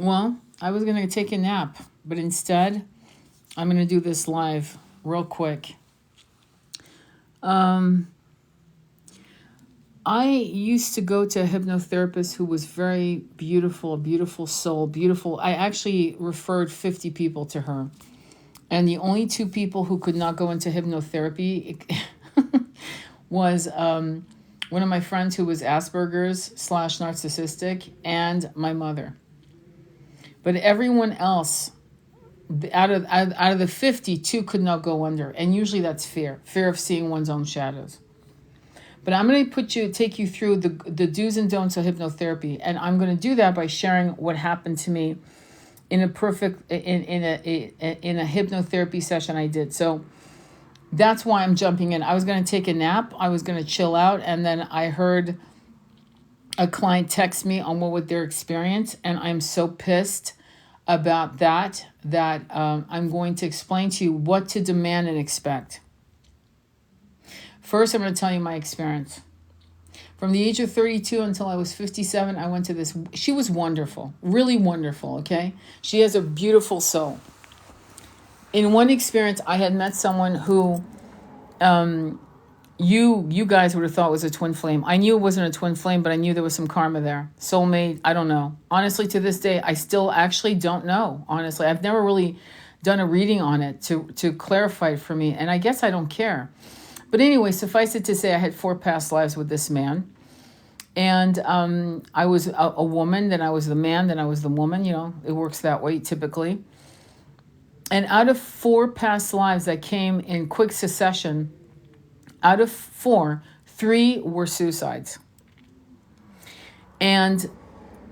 Well, I was going to take a nap, but instead, I'm going to do this live real quick. I used to go to a hypnotherapist who was very beautiful, beautiful soul, beautiful. I actually referred 50 people to her. And the only two people who could not go into hypnotherapy was one of my friends who was Asperger's / narcissistic, and my mother. But everyone else, out of the 50, two could not go under. And usually that's fear of seeing one's own shadows. But I'm going to take you through the do's and don'ts of hypnotherapy. And I'm going to do that by sharing what happened to me in a hypnotherapy session I did. So that's why I'm jumping in. I was going to take a nap. I was going to chill out. And then I heard a client text me on what was their experience. And I'm so pissed about that I'm going to explain to you what to demand and expect. First, I'm going to tell you my experience. From the age of 32 until I was 57, I went to this. She was wonderful, really wonderful, okay? She has a beautiful soul. In one experience, I had met someone who you guys would have thought was a twin flame. I knew it wasn't a twin flame, but I knew there was some karma there. Soulmate, I don't know. Honestly, to this day, I still actually don't know. Honestly, I've never really done a reading on it to clarify it for me, and I guess I don't care. But anyway, suffice it to say, I had 4 past lives with this man. And I was a woman, then I was the man, then I was the woman. You know, it works that way typically. And out of 4 past lives that came in quick succession, out of 4, 3 were suicides. And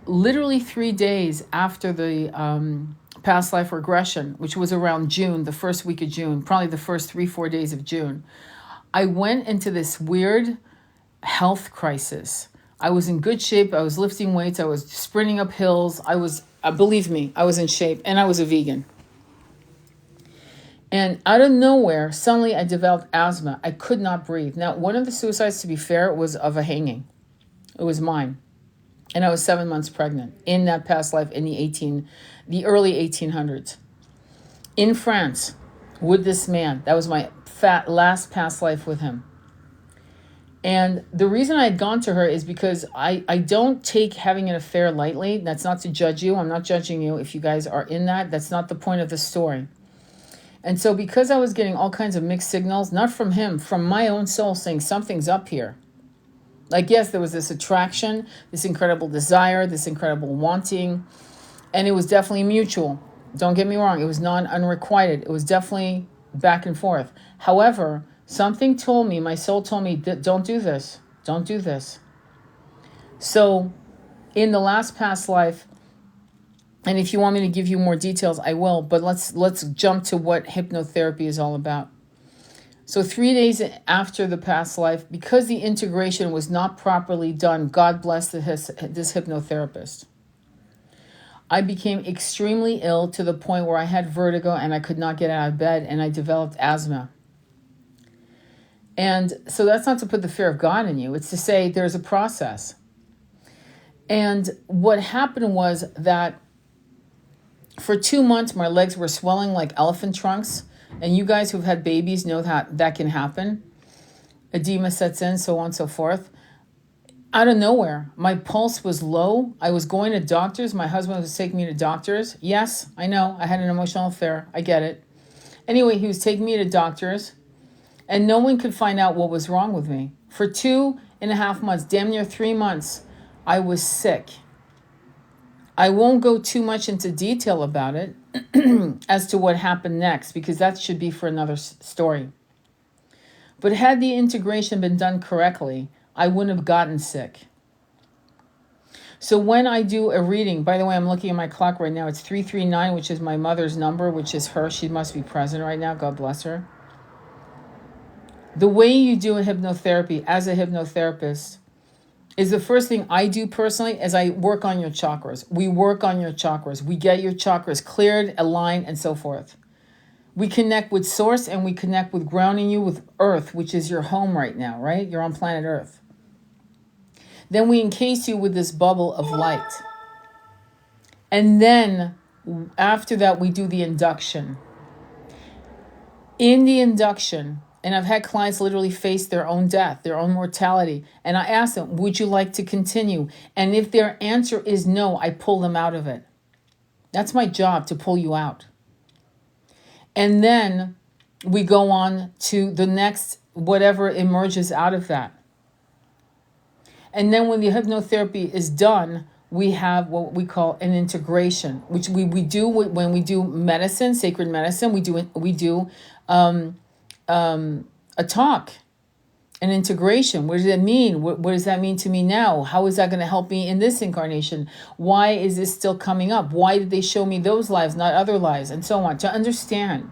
literally 3 days after the past life regression, which was around June, the first week of June, probably the first 3-4 days of June, I went into this weird health crisis. I was in good shape. I was lifting weights. I was sprinting up hills. Believe me, I was in shape, and I was a vegan. And out of nowhere, suddenly I developed asthma. I could not breathe. Now, one of the suicides, to be fair, was of a hanging. It was mine. And I was 7 months pregnant in that past life in the early 1800s. In France, with this man. That was my last past life with him. And the reason I had gone to her is because I don't take having an affair lightly. That's not to judge you. I'm not judging you if you guys are in that. That's not the point of the story. And so because I was getting all kinds of mixed signals, not from him, from my own soul saying something's up here. Like, yes, there was this attraction, this incredible desire, this incredible wanting, and it was definitely mutual. Don't get me wrong. It was unrequited. It was definitely back and forth. However, something told me, my soul told me, don't do this. Don't do this. So in the last past life, and if you want me to give you more details, I will, but let's jump to what hypnotherapy is all about. So 3 days after the past life, because the integration was not properly done, God bless this hypnotherapist, I became extremely ill to the point where I had vertigo and I could not get out of bed, and I developed asthma. And so that's not to put the fear of God in you. It's to say there's a process. And what happened was that for 2 months, my legs were swelling like elephant trunks. And you guys who've had babies know that can happen. Edema sets in, so on and so forth. Out of nowhere, my pulse was low. I was going to doctors. My husband was taking me to doctors. Yes, I know. I had an emotional affair. I get it. Anyway, he was taking me to doctors. And no one could find out what was wrong with me. For 2.5 months, damn near 3 months, I was sick. I won't go too much into detail about it as to what happened next, because that should be for another story. But had the integration been done correctly, I wouldn't have gotten sick. So when I do a reading, by the way, I'm looking at my clock right now. It's 339, which is my mother's number, which is her. She must be present right now. God bless her. The way you do a hypnotherapy as a hypnotherapist is the first thing I do personally is I work on your chakras. We work on your chakras. We get your chakras cleared, aligned, and so forth. We connect with source, and we connect with grounding you with earth, which is your home right now, right? You're on planet earth. Then we encase you with this bubble of light. And then after that, we do the induction. In the induction, and I've had clients literally face their own death, their own mortality. And I ask them, would you like to continue? And if their answer is no, I pull them out of it. That's my job, to pull you out. And then we go on to the next, whatever emerges out of that. And then when the hypnotherapy is done, we have what we call an integration, which we do when we do medicine, sacred medicine. We do a talk, an integration. What does that mean? What does that mean to me now? How is that going to help me in this incarnation? Why is this still coming up? Why did they show me those lives, not other lives, and so on? To understand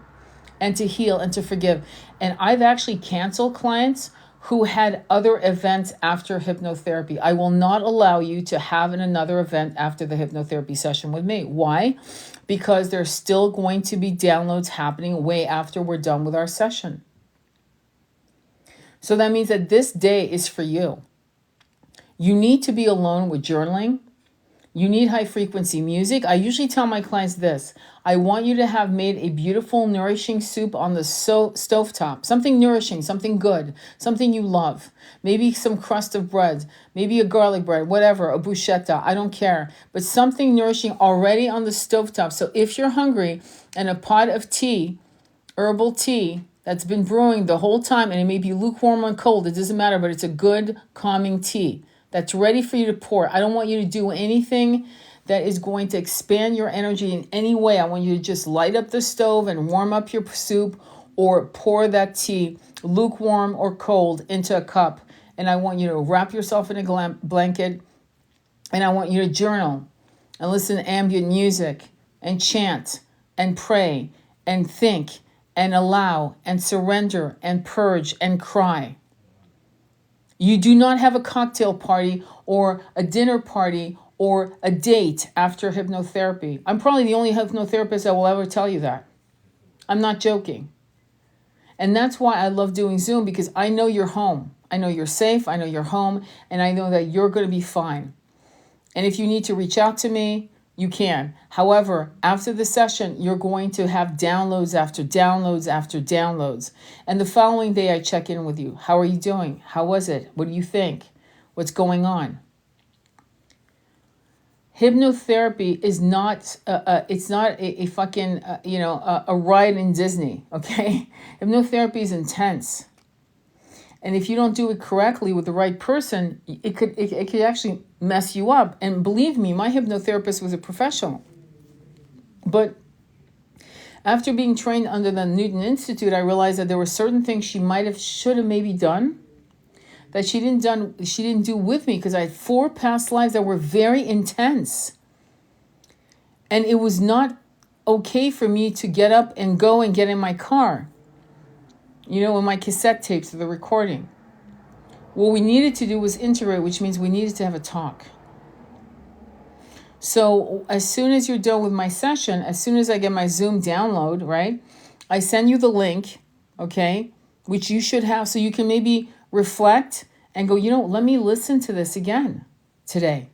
and to heal and to forgive. And I've actually canceled clients who had other events after hypnotherapy. I will not allow you to have another event after the hypnotherapy session with me. Why? Because there's still going to be downloads happening way after we're done with our session. So that means that this day is for you. You need to be alone with journaling. You need high frequency music. I usually tell my clients this. I want you to have made a beautiful, nourishing soup on the stovetop. Something nourishing, something good, something you love. Maybe some crust of bread, maybe a garlic bread, whatever, a bruschetta, I don't care. But something nourishing already on the stovetop. So if you're hungry, and a pot of tea, herbal tea, that's been brewing the whole time, and it may be lukewarm or cold, it doesn't matter, but it's a good, calming tea that's ready for you to pour. I don't want you to do anything that is going to expand your energy in any way. I want you to just light up the stove and warm up your soup, or pour that tea, lukewarm or cold, into a cup. And I want you to wrap yourself in a blanket, and I want you to journal and listen to ambient music and chant and pray and think and allow and surrender and purge and cry. You do not have a cocktail party or a dinner party or a date after hypnotherapy. I'm probably the only hypnotherapist that will ever tell you that. I'm not joking. And that's why I love doing Zoom, because I know you're home. I know you're safe. I know you're home. And I know that you're going to be fine. And if you need to reach out to me, you can. However, after the session, you're going to have downloads after downloads after downloads. And the following day, I check in with you. How are you doing? How was it? What do you think? What's going on? Hypnotherapy is not, it's not a fucking, a ride in Disney, okay? Hypnotherapy is intense. And if you don't do it correctly with the right person, it could actually mess you up. And believe me, my hypnotherapist was a professional. But after being trained under the Newton Institute, I realized that there were certain things she should have maybe done that she didn't do with me, because I had 4 past lives that were very intense. And it was not okay for me to get up and go and get in my car, with my cassette tapes or the recording. What we needed to do was integrate, which means we needed to have a talk. So as soon as you're done with my session, as soon as I get my Zoom download, right, I send you the link, okay, which you should have, so you can maybe reflect and go, let me listen to this again today.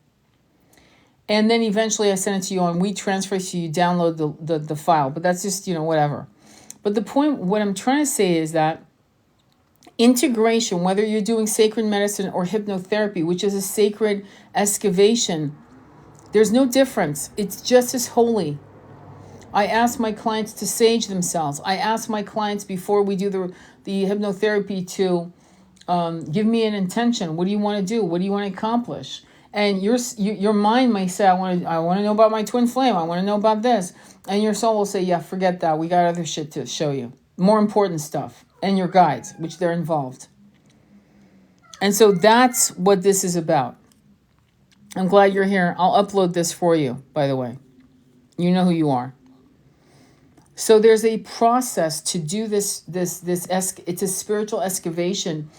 And then eventually I send it to you on WeTransfer, so you download the file. But that's just, whatever. But the point, what I'm trying to say is that integration, whether you're doing sacred medicine or hypnotherapy, which is a sacred excavation, there's no difference. It's just as holy. I ask my clients to sage themselves. I ask my clients before we do the hypnotherapy to give me an intention. What do you want to do? What do you want to accomplish? And your mind might say, I want to know about my twin flame. I want to know about this. And your soul will say, yeah, forget that. We got other shit to show you. More important stuff. And your guides, which they're involved. And so that's what this is about. I'm glad you're here. I'll upload this for you, by the way. You know who you are. So there's a process to do this. It's a spiritual excavation.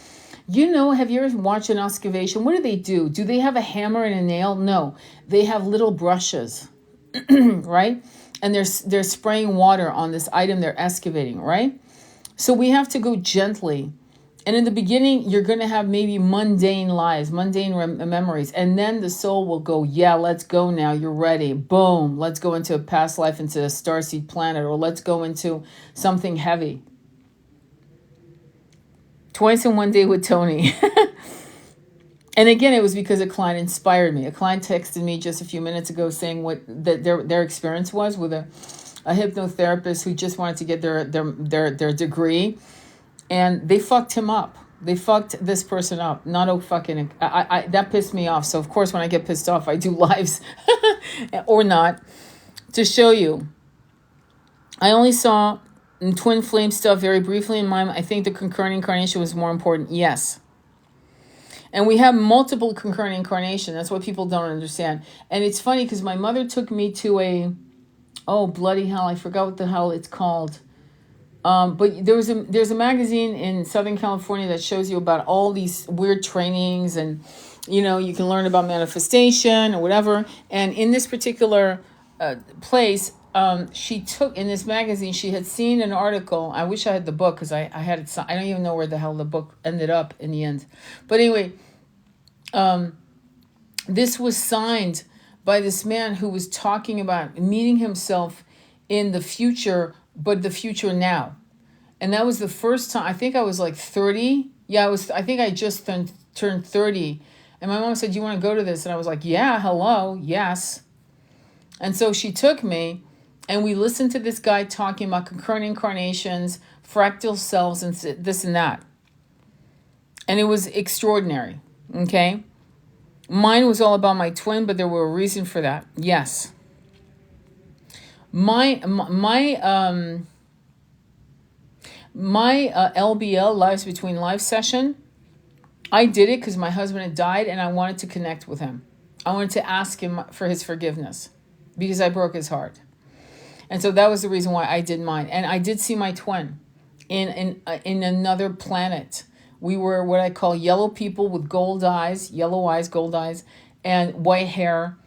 Have you ever watched an excavation? What do? Do they have a hammer and a nail? No. They have little brushes, right? And they're spraying water on this item they're excavating, right? So we have to go gently And in the beginning, you're going to have maybe mundane lives, mundane memories. And then the soul will go, yeah, let's go now. You're ready. Boom. Let's go into a past life, into a starseed planet, or let's go into something heavy. Twice in one day with Tony. And again, it was because a client inspired me. A client texted me just a few minutes ago saying what their experience was with a hypnotherapist who just wanted to get their degree. And they fucked him up. They fucked this person up. Not a fucking... I that pissed me off. So, of course, when I get pissed off, I do lives or not to show you. I only saw twin flame stuff very briefly in mine. I think the concurrent incarnation was more important. Yes. And we have multiple concurrent incarnation. That's what people don't understand. And it's funny because my mother took me to a... Oh, bloody hell. I forgot what the hell it's called. But there's a magazine in Southern California that shows you about all these weird trainings, and you can learn about manifestation or whatever. And in this particular place, she took in this magazine, she had seen an article. I wish I had the book because I had it. I don't even know where the hell the book ended up in the end. But anyway, this was signed by this man who was talking about meeting himself in the future, but the future now. And that was the first time. I think I was like 30. Yeah, I think I just turned 30. And my mom said, "Do you want to go to this?" And I was like, "Yeah, hello, yes." And so she took me, and we listened to this guy talking about concurrent incarnations, fractal selves, and this and that. And it was extraordinary, okay? Mine was all about my twin, but there were a reason for that. Yes. My LBL, Lives Between Lives session, I did it because my husband had died and I wanted to connect with him. I wanted to ask him for his forgiveness because I broke his heart. And so that was the reason why I did mine. And I did see my twin in another planet. We were what I call yellow people with gold eyes, gold eyes, and white hair.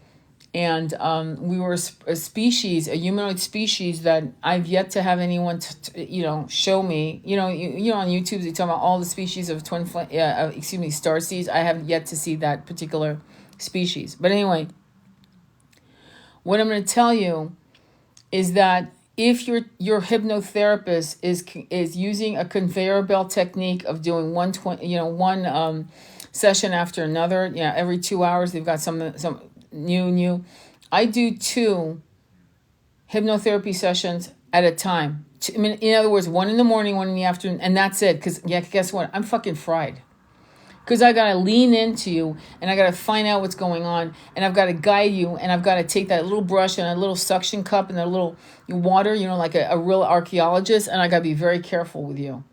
And we were a species, a humanoid species that I've yet to have anyone, show me. On YouTube, they talk about all the species of starseeds. I have yet to see that particular species. But anyway, what I'm going to tell you is that if your hypnotherapist is using a conveyor belt technique of doing one session after another, every 2 hours they've got some new. I do 2 hypnotherapy sessions at a time. In other words, 1 in the morning, 1 in the afternoon, and that's it. Because guess what? I'm fucking fried. Because I got to lean into you, and I got to find out what's going on, and I've got to guide you, and I've got to take that little brush and a little suction cup and a little water, like a real archaeologist, and I got to be very careful with you.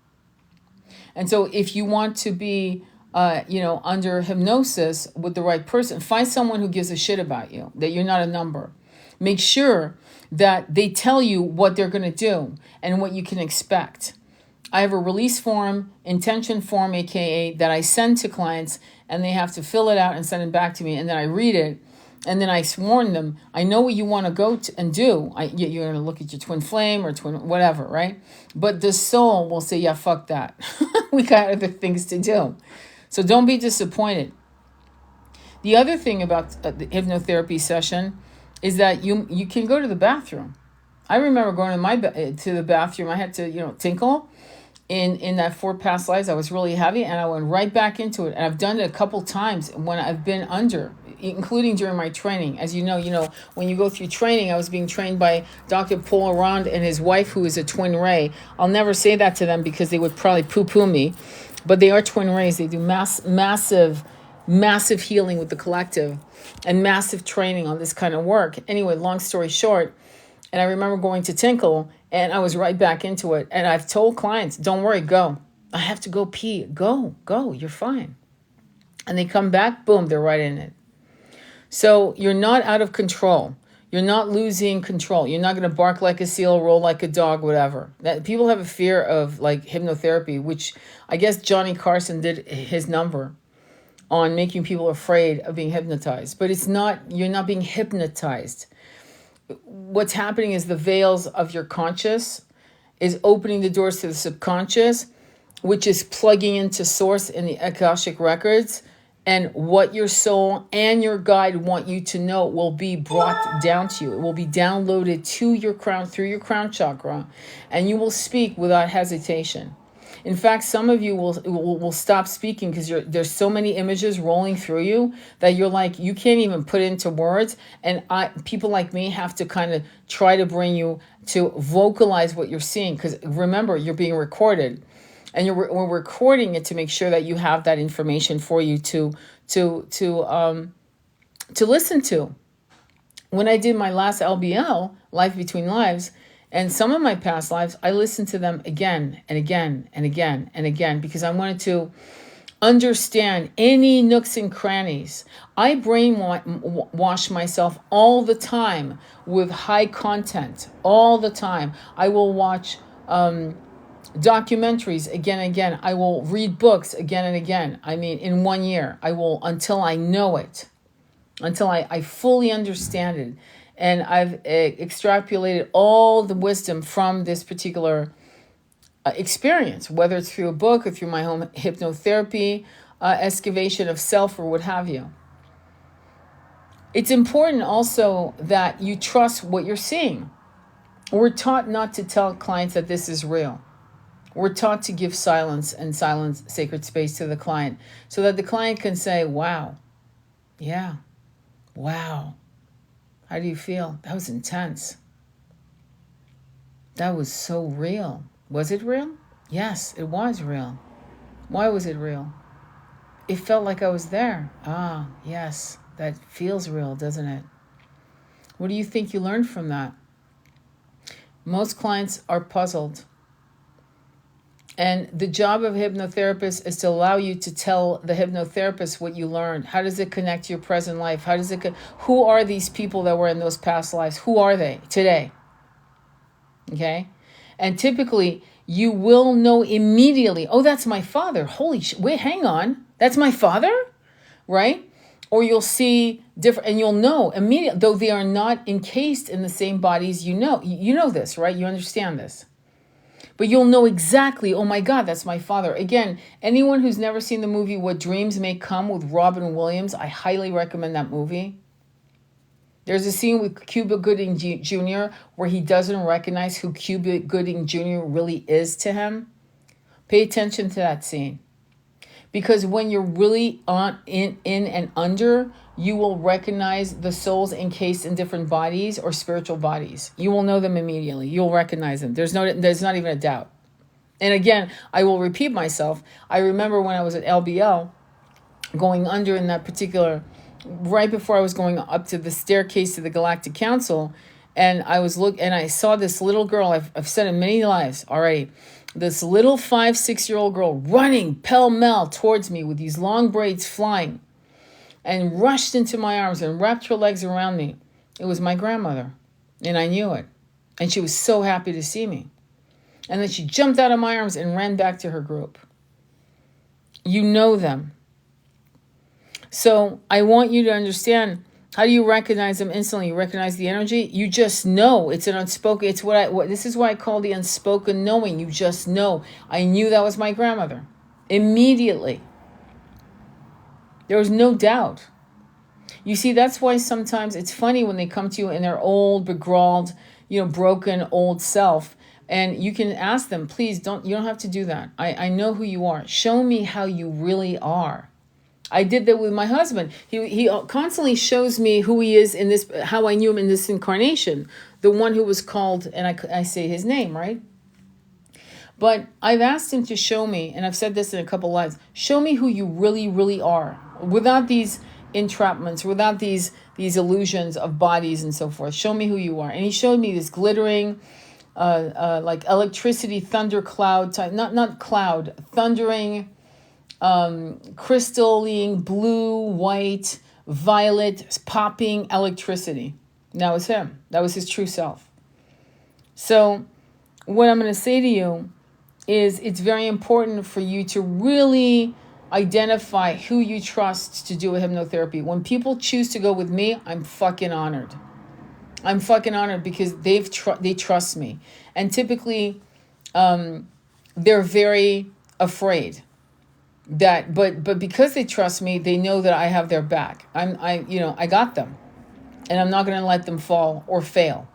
And so if you want to be under hypnosis with the right person, find someone who gives a shit about you, that you're not a number. Make sure that they tell you what they're going to do and what you can expect. I have a release form, intention form, aka, that I send to clients, and they have to fill it out and send it back to me, and then I read it, and then I warn them, I know what you want to go and do. You're going to look at your twin flame or twin whatever, right? But the soul will say, yeah, fuck that. We got other things to do. So don't be disappointed. The other thing about the hypnotherapy session is that you can go to the bathroom. I remember going to the bathroom. I had to, tinkle in that 4 past lives. I was really heavy, and I went right back into it. And I've done it a couple times when I've been under, including during my training. As you know, when you go through training, I was being trained by Dr. Paul Arand and his wife, who is a twin ray. I'll never say that to them because they would probably poo-poo me. But they are twin rays. They do massive healing with the collective and massive training on this kind of work. Anyway, long story short, and I remember going to tinkle, and I was right back into it. And I've told clients, don't worry, go. I have to go pee. Go, you're fine. And they come back, boom, they're right in it. So you're not out of control. You're not losing control. You're not going to bark like a seal, roll like a dog, whatever. That people have a fear of like hypnotherapy, which I guess Johnny Carson did his number on making people afraid of being hypnotized. But it's not, you're not being hypnotized. What's happening is the veils of your conscious is opening the doors to the subconscious, which is plugging into source in the Akashic records, and what your soul and your guide want you to know will be brought down to you. It will be downloaded to your crown, through your crown chakra, and you will speak without hesitation. In fact, some of you will stop speaking because there's so many images rolling through you that you're like, you can't even put it into words. And people like me have to kind of try to bring you to vocalize what you're seeing. Because remember, you're being recorded. And we're recording it to make sure that you have that information for you to listen to. When I did my last LBL, Life Between Lives, and some of my past lives, I listened to them again and again and again and again because I wanted to understand any nooks and crannies. I brainwash myself all the time with high content, all the time. I will watch documentaries again and again. I will read books again and again. I mean, in 1 year, I will, until I know it, until I fully understand it. And I've extrapolated all the wisdom from this particular experience, whether it's through a book or through my home hypnotherapy, excavation of self, or what have you. It's important also that you trust what you're seeing. We're taught not to tell clients that this is real. We're taught to give silence sacred space to the client so that the client can say, wow, yeah, wow. How do you feel? That was intense. That was so real. Was it real? Yes, it was real. Why was it real? It felt like I was there. Ah, yes, that feels real, doesn't it? What do you think you learned from that? Most clients are puzzled. And the job of a hypnotherapist is to allow you to tell the hypnotherapist what you learned. How does it connect to your present life? Who are these people that were in those past lives? Who are they today? Okay? And typically, you will know immediately, oh, that's my father. Holy shit, wait, hang on. That's my father? Right? Or you'll see different, and you'll know immediately, though they are not encased in the same bodies, you know this, right? You understand this. But you'll know exactly, oh my God, that's my father. Again, anyone who's never seen the movie What Dreams May Come with Robin Williams, I highly recommend that movie. There's a scene with Cuba Gooding Jr. where he doesn't recognize who Cuba Gooding Jr. really is to him. Pay attention to that scene. Because when you're really in and under, you will recognize the souls encased in different bodies or spiritual bodies. You will know them immediately. You'll recognize them. There's not even a doubt. And again, I will repeat myself. I remember when I was at LBL, going under in that particular, right before I was going up to the staircase to the Galactic Council, and I saw this little girl. I've said in many lives already. This little 5-6-year-old girl running pell-mell towards me with these long braids flying, and rushed into my arms and wrapped her legs around me. It was my grandmother, and I knew it. And she was so happy to see me. And then she jumped out of my arms and ran back to her group. You know them. So I want you to understand, how do you recognize them instantly? You recognize the energy? You just know. It's an unspoken, this is why I call the unspoken knowing. You just know. I knew that was my grandmother. Immediately. There was no doubt. You see, that's why sometimes it's funny when they come to you in their old, begrawled, broken old self. And you can ask them, please, you don't have to do that. I know who you are. Show me how you really are. I did that with my husband. He constantly shows me who he is in this, how I knew him in this incarnation. The one who was called, and I say his name, right? But I've asked him to show me, and I've said this in a couple lines, show me who you really, really are, without these entrapments, without these illusions of bodies and so forth. Show me who you are. And he showed me this glittering, like electricity, thunder cloud type, not cloud, thundering, crystalline, blue, white, violet, popping electricity. That was him. That was his true self. So what I'm going to say to you is it's very important for you to really identify who you trust to do a hypnotherapy. When people choose to go with me, I'm fucking honored. I'm fucking honored because they trust me. And typically, they're very afraid that, but because they trust me, they know that I have their back. I got them, and I'm not going to let them fall or fail.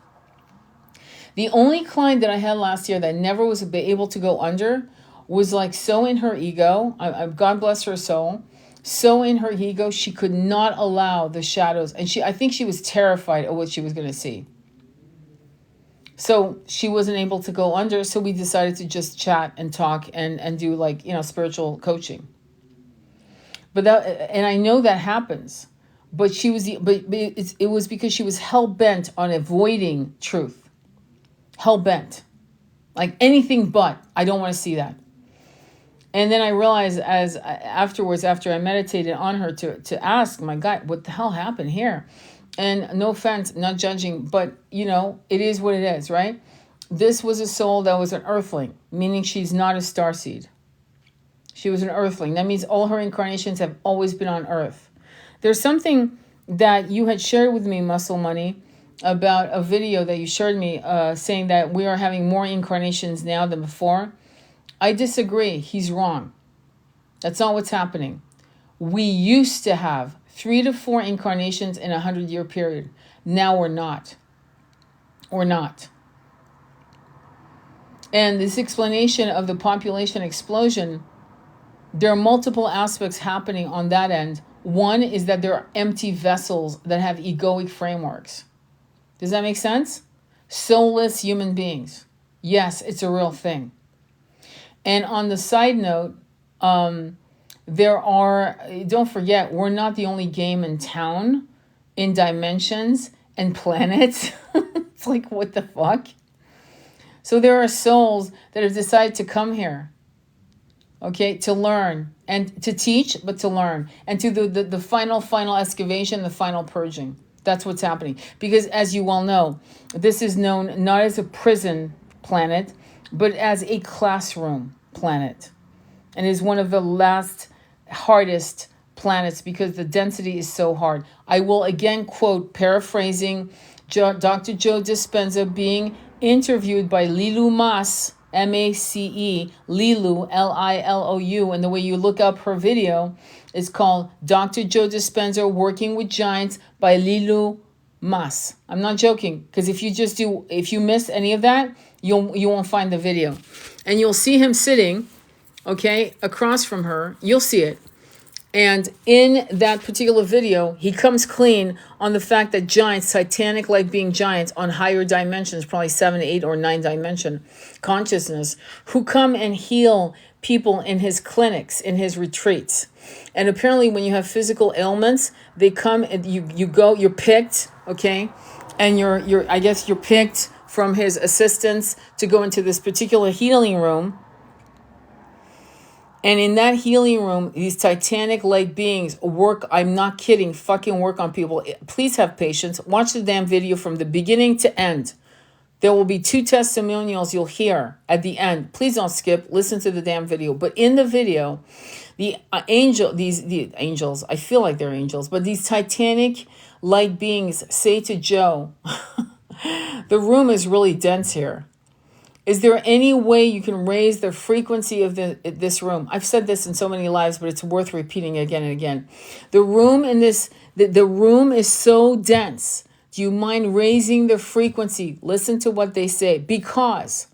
The only client that I had last year that never was able to go under was like so in her ego. God bless her soul. So in her ego, she could not allow the shadows. And I think she was terrified of what she was going to see. So she wasn't able to go under. So we decided to just chat and talk and do like, spiritual coaching. But and I know that happens. But it was because she was hell bent on avoiding truth. Hell bent. Like anything but. I don't want to see that. And then I realized afterwards, after I meditated on her, to ask, my God, what the hell happened here? And no offense, not judging, but, it is what it is, right? This was a soul that was an earthling, meaning she's not a starseed. She was an earthling. That means all her incarnations have always been on earth. There's something that you had shared with me, Muscle Money, about a video that you shared me saying that we are having more incarnations now than before. I disagree. He's wrong. That's not what's happening. We used to have 3 to 4 incarnations in a 100-year period. Now we're not. We're not. And this explanation of the population explosion, there are multiple aspects happening on that end. One is that there are empty vessels that have egoic frameworks. Does that make sense? Soulless human beings. Yes, it's a real thing. And on the side note, don't forget, we're not the only game in town in dimensions and planets. It's like, what the fuck? So there are souls that have decided to come here, okay, to learn and to teach, but to learn and to the final excavation, the final purging. That's what's happening. Because as you well know, this is known not as a prison planet, but as a classroom planet. And is one of the last hardest planets because the density is so hard. I will again quote, paraphrasing Dr. Joe Dispenza being interviewed by Lilou Mas, M-A-C-E, Lilou, L-I-L-O-U. And the way you look up her video is called Dr. Joe Dispenza Working with Giants by Lilou Mas. I'm not joking, because if you miss any of that, you won't find the video. And you'll see him sitting, okay, across from her. You'll see it. And in that particular video, he comes clean on the fact that giants, Titanic-like being giants on higher dimensions, probably 7, 8, or 9 dimension consciousness, who come and heal people in his clinics, in his retreats. And apparently when you have physical ailments, they come and you're picked, okay? And you're picked from his assistants to go into this particular healing room. And in that healing room, these Titanic-like beings work, I'm not kidding, fucking work on people. Please have patience. Watch the damn video from the beginning to end. There will be 2 testimonials you'll hear at the end. Please don't skip. Listen to the damn video. But in the video, the angels, I feel like they're angels, but these Titanic-like beings say to Joe, the room is really dense here. Is there any way you can raise the frequency of this room? I've said this in so many lives, but it's worth repeating again and again. The room the room is so dense. Do you mind raising the frequency? Listen to what they say. Because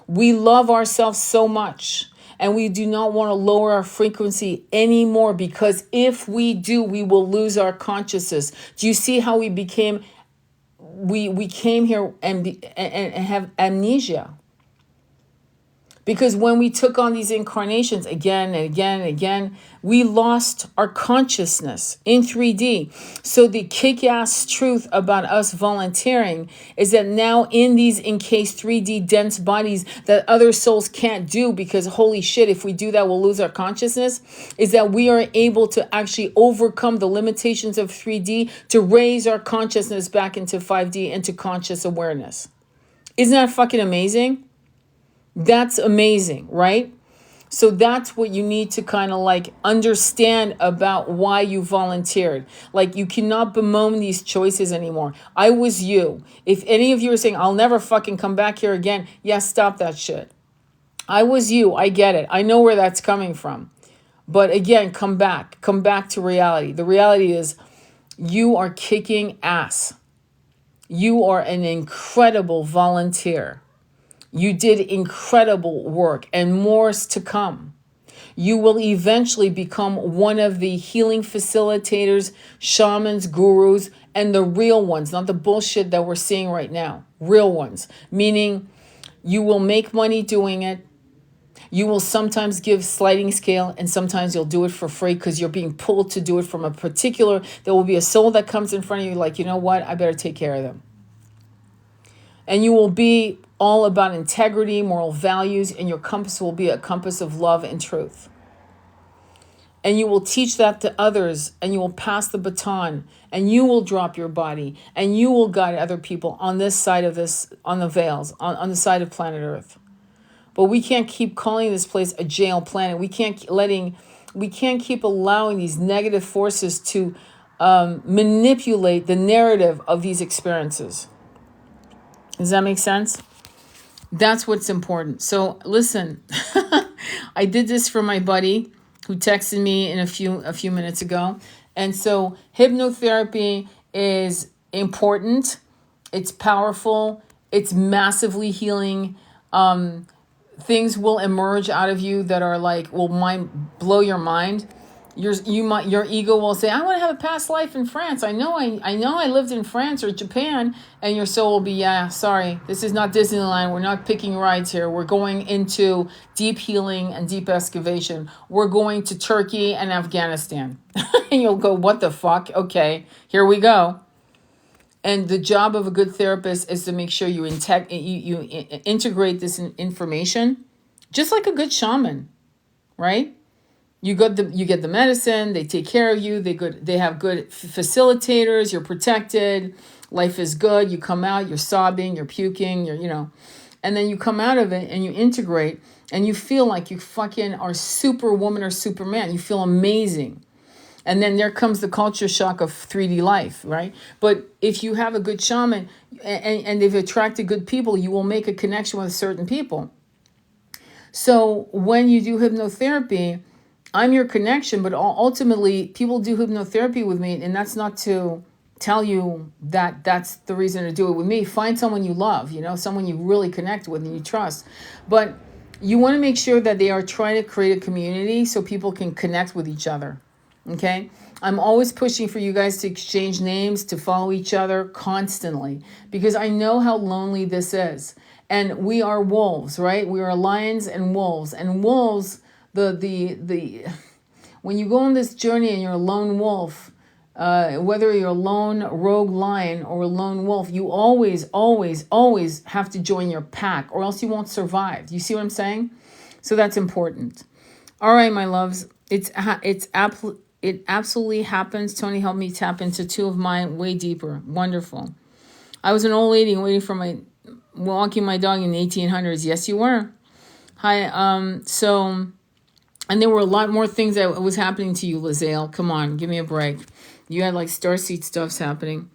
we love ourselves so much and we do not want to lower our frequency anymore, because if we do, we will lose our consciousness. Do you see how we came here and have amnesia? Because when we took on these incarnations again and again and again, we lost our consciousness in 3D. So the kick-ass truth about us volunteering is that now in these encased 3D dense bodies that other souls can't do, because holy shit, if we do that, we'll lose our consciousness, is that we are able to actually overcome the limitations of 3D to raise our consciousness back into 5D, into conscious awareness. Isn't that fucking amazing? That's amazing, right? So that's what you need to kind of like understand about why you volunteered. Like, you cannot bemoan these choices anymore. I was you. If any of you are saying, I'll never fucking come back here again, yeah, stop that shit. I was you. I get it. I know where that's coming from. But again, come back. Come back to reality. The reality is you are kicking ass. You are an incredible volunteer. You did incredible work and more's to come. You will eventually become one of the healing facilitators, shamans, gurus, and the real ones, not the bullshit that we're seeing right now. Real ones, meaning you will make money doing it. You will sometimes give sliding scale, and sometimes you'll do it for free because you're being pulled to do it from a particular, there will be a soul that comes in front of you like, you know what, I better take care of them. And you will be all about integrity, moral values, and your compass will be a compass of love and truth. And you will teach that to others, and you will pass the baton, and you will drop your body, and you will guide other people on this side of this, on the veils, on the side of planet Earth. But we can't keep calling this place a jail planet. We can't keep allowing these negative forces to manipulate the narrative of these experiences. Does that make sense? That's what's important. So listen, I did this for my buddy who texted me in a few minutes ago. And so hypnotherapy is important. It's powerful. It's massively healing. Things will emerge out of you that are like, will blow your mind. Your ego will say, I want to have a past life in France. I know I lived in France or Japan. And your soul will be, yeah, sorry, this is not Disneyland. We're not picking rides here. We're going into deep healing and deep excavation. We're going to Turkey and Afghanistan. And you'll go, what the fuck? Okay, here we go. And the job of a good therapist is to make sure you integrate this information, just like a good shaman, right? You get the medicine. They take care of you. They have good facilitators. You're protected. Life is good. You come out. You're sobbing. You're puking. And then you come out of it and you integrate and you feel like you fucking are superwoman or superman. You feel amazing. And then there comes the culture shock of 3D life, right? But if you have a good shaman and they've attracted good people, you will make a connection with certain people. So when you do hypnotherapy, I'm your connection, but ultimately people do hypnotherapy with me, and that's not to tell you that that's the reason to do it with me. Find someone you love, someone you really connect with and you trust. But you want to make sure that they are trying to create a community so people can connect with each other. Okay? I'm always pushing for you guys to exchange names, to follow each other constantly, because I know how lonely this is. And we are wolves, right? We are lions and wolves. And wolves, when you go on this journey and you're a lone wolf, whether you're a lone rogue lion or a lone wolf, you always, always, always have to join your pack, or else you won't survive. You see what I'm saying? So that's important. All right, my loves. It absolutely happens. Tony helped me tap into two of mine way deeper. Wonderful. I was an old lady waiting for walking my dog in the 1800s. Yes, you were. Hi. And there were a lot more things that was happening to you, Lizelle. Come on, give me a break. You had like Starseed stuffs happening.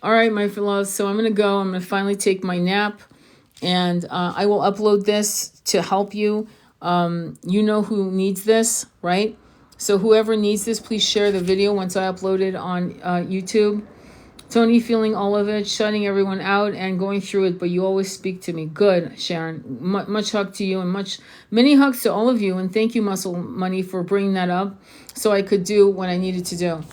All right, my loves. So I'm going to go. I'm going to finally take my nap. And I will upload this to help you. You know who needs this, right? So whoever needs this, please share the video once I upload it on YouTube. Tony, feeling all of it, shutting everyone out and going through it, but you always speak to me. Good, Sharon. Much hug to you and many hugs to all of you. And thank you, Muscle Money, for bringing that up so I could do what I needed to do.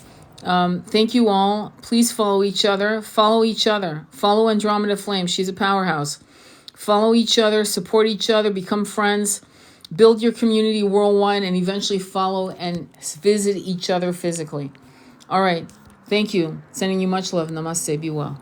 Thank you all. Please follow each other. Follow each other. Follow Andromeda Flame. She's a powerhouse. Follow each other. Support each other. Become friends. Build your community worldwide and eventually follow and visit each other physically. All right. Thank you. Sending you much love. Namaste. Be well.